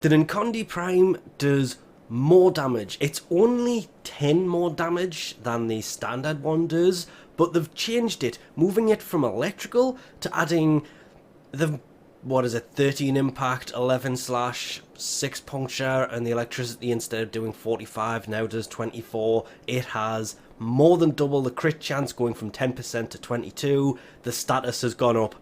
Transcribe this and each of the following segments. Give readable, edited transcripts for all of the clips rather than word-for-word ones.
The Ninkondi Prime does more damage. It's only 10 more damage than the standard one does, but they've changed it, moving it from electrical to adding the, 13 impact, 11 slash, 6 puncture, and the electricity instead of doing 45 now does 24. It has more than double the crit chance, going from 10% to 22. The status has gone up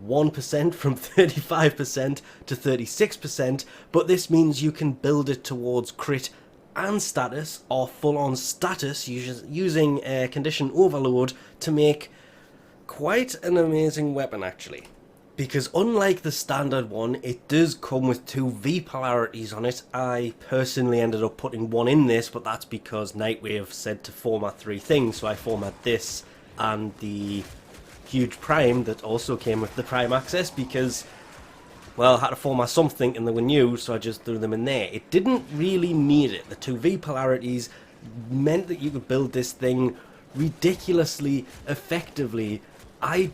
1% from 35% to 36%, but this means you can build it towards crit and status, or full-on status, using condition overload to make quite an amazing weapon actually. Because unlike the standard one, it does come with two V polarities on it. I personally ended up putting one in this, but that's because Nightwave said to format three things, so I format this and the huge Prime that also came with the Prime access, because, well, I had to format something and they were new, so I just threw them in there. It didn't really need it. The two V polarities meant that you could build this thing ridiculously effectively. I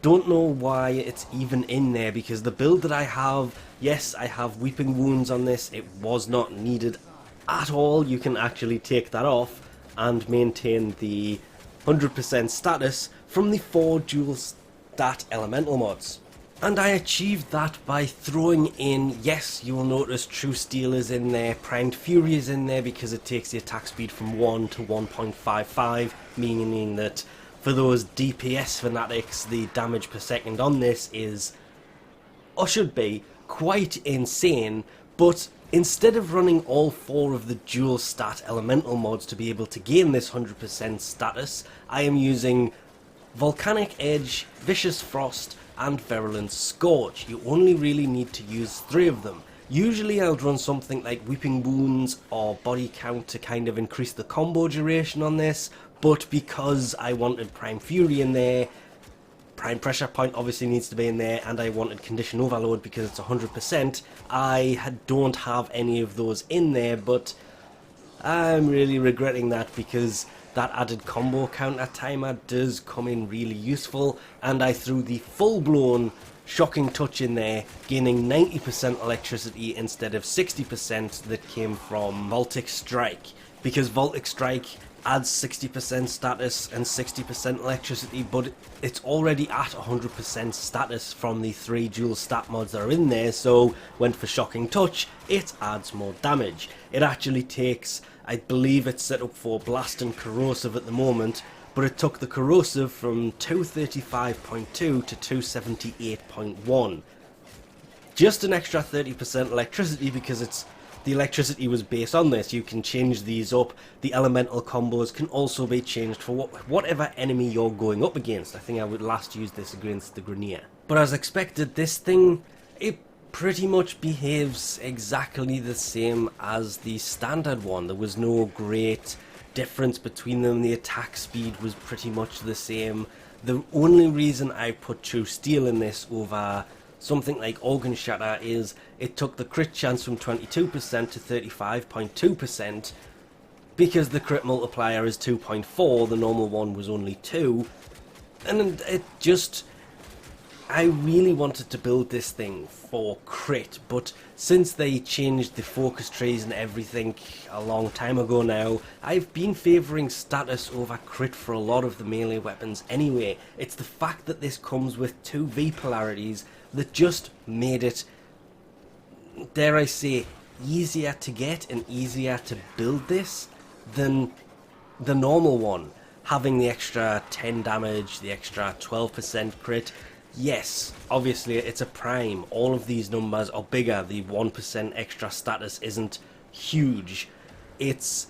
don't know why it's even in there, because the build that I have, yes, I have Weeping Wounds on this. It was not needed at all. You can actually take that off and maintain the 100% status from the 4 dual stat elemental mods. And I achieved that by throwing in, yes, you will notice True Steel is in there, Primed Fury is in there because it takes the attack speed from 1 to 1.55, meaning that for those DPS fanatics, the damage per second on this is, or should be, quite insane. But instead of running all 4 of the dual stat elemental mods to be able to gain this 100% status, I am using Volcanic Edge, Vicious Frost, and Virulent Scourge. You only really need to use 3 of them. Usually I would run something like Weeping Wounds or Body Count to kind of increase the combo duration on this, but because I wanted Prime Fury in there, Prime Pressure Point obviously needs to be in there, and I wanted Condition Overload because it's 100%, don't have any of those in there, but I'm really regretting that, because that added combo counter timer does come in really useful, and I threw the full-blown Shocking Touch in there, gaining 90% electricity instead of 60% that came from Voltic Strike, because Voltic Strike adds 60% status and 60% electricity, but it's already at 100% status from the 3 dual stat mods that are in there, so when for Shocking Touch, it adds more damage. It actually takes, I believe it's set up for Blast and Corrosive at the moment, but it took the Corrosive from 235.2 to 278.1. Just an extra 30% electricity, because the electricity was based on this. You can change these up. The elemental combos can also be changed for whatever enemy you're going up against. I think I would last use this against the Grenier. But as expected, this thing, it pretty much behaves exactly the same as the standard one. There was no great difference between them. The attack speed was pretty much the same. The only reason I put True Steel in this over something like Organ Shatter is it took the crit chance from 22% to 35.2%, because the crit multiplier is 2.4, the normal one was only 2, and it just, I really wanted to build this thing for crit, but since they changed the focus trees and everything a long time ago now, I've been favouring status over crit for a lot of the melee weapons anyway. It's the fact that this comes with 2 V polarities that just made it, dare I say, easier to get and easier to build this than the normal one. Having the extra 10 damage, the extra 12% crit. Yes, obviously it's a Prime. All of these numbers are bigger. The 1% extra status isn't huge. It's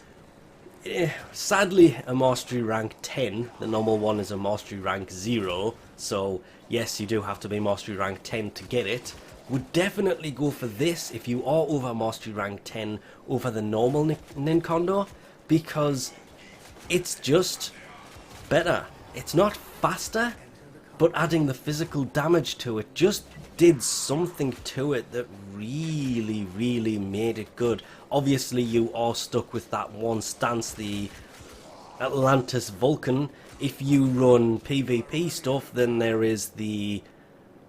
sadly a Mastery Rank 10. The normal one is a Mastery Rank 0. So yes, you do have to be Mastery Rank 10 to get it. Would definitely go for this if you are over Mastery Rank 10 over the normal Ninkondo, because it's just better. It's not faster, but adding the physical damage to it just did something to it that really made it good. Obviously you are stuck with that one stance, the Atlantis Vulcan. If you run PvP stuff, then there is the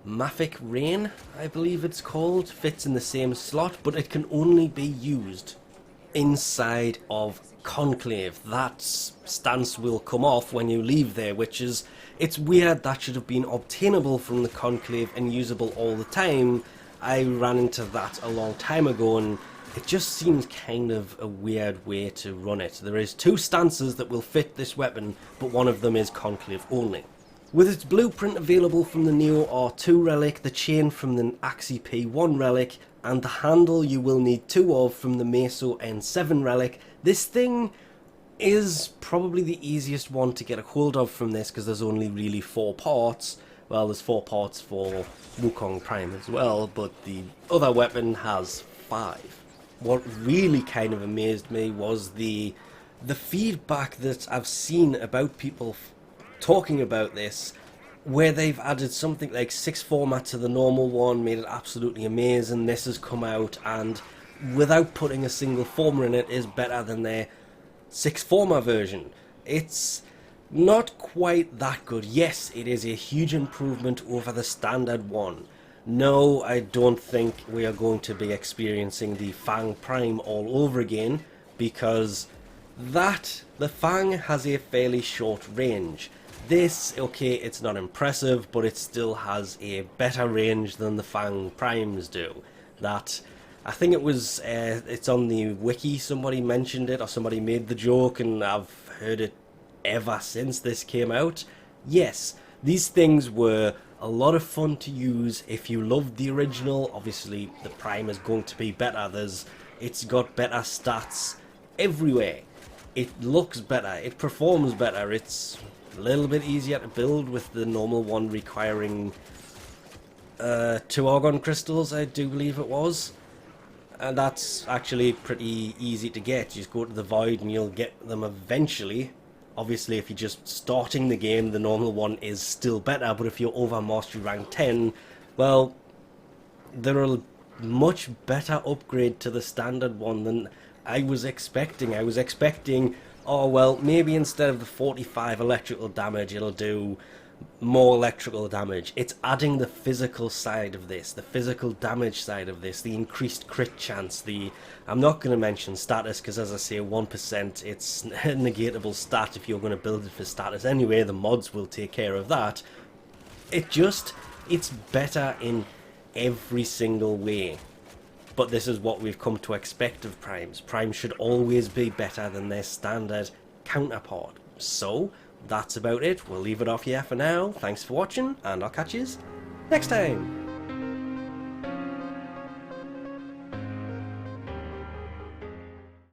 Mafic Rain, I believe it's called, fits in the same slot, but it can only be used inside of Conclave. That stance will come off when you leave there, which is, it's weird. That should have been obtainable from the Conclave and usable all the time. I ran into that a long time ago, and it just seems kind of a weird way to run it. There is 2 stances that will fit this weapon, but one of them is Conclave only. With its blueprint available from the Neo R2 relic, the chain from the Axi P1 relic, and the handle you will need 2 of from the Meso N7 relic, this thing is probably the easiest one to get a hold of from this, because there's only really 4 parts. Well, there's 4 parts for Wukong Prime as well, but the other weapon has 5. What really kind of amazed me was the feedback that I've seen about people talking about this, where they've added something like 6 format to the normal one, made it absolutely amazing. This has come out and without putting a single forma in it is better than their 6 forma version. It's not quite that good. Yes, it is a huge improvement over the standard one. No, I don't think we are going to be experiencing the Fang Prime all over again, because the Fang has a fairly short range. This, okay, it's not impressive, but it still has a better range than the Fang Primes do. That, I think it was, it's on the wiki, somebody mentioned it, or somebody made the joke, and I've heard it ever since this came out. Yes, these things were a lot of fun to use if you loved the original. Obviously, the Prime is going to be better. It's got better stats everywhere. It looks better, it performs better, it's a little bit easier to build with the normal one requiring 2 Argon crystals, I do believe it was. And that's actually pretty easy to get. You just go to the Void and you'll get them eventually. Obviously, if you're just starting the game, the normal one is still better, but if you're over Mastery Rank 10, well, they're a much better upgrade to the standard one than I was expecting. I was expecting, oh well, maybe instead of the 45 electrical damage, it'll do more electrical damage. It's adding the physical side of this, the physical damage side of this, the increased crit chance, I'm not going to mention status, because as I say, 1%, it's a negatable stat if you're going to build it for status anyway. The mods will take care of that. It's better in every single way. But this is what we've come to expect of Primes. Primes should always be better than their standard counterpart. So, that's about it. We'll leave it off here for now. Thanks for watching, and I'll catch you next time.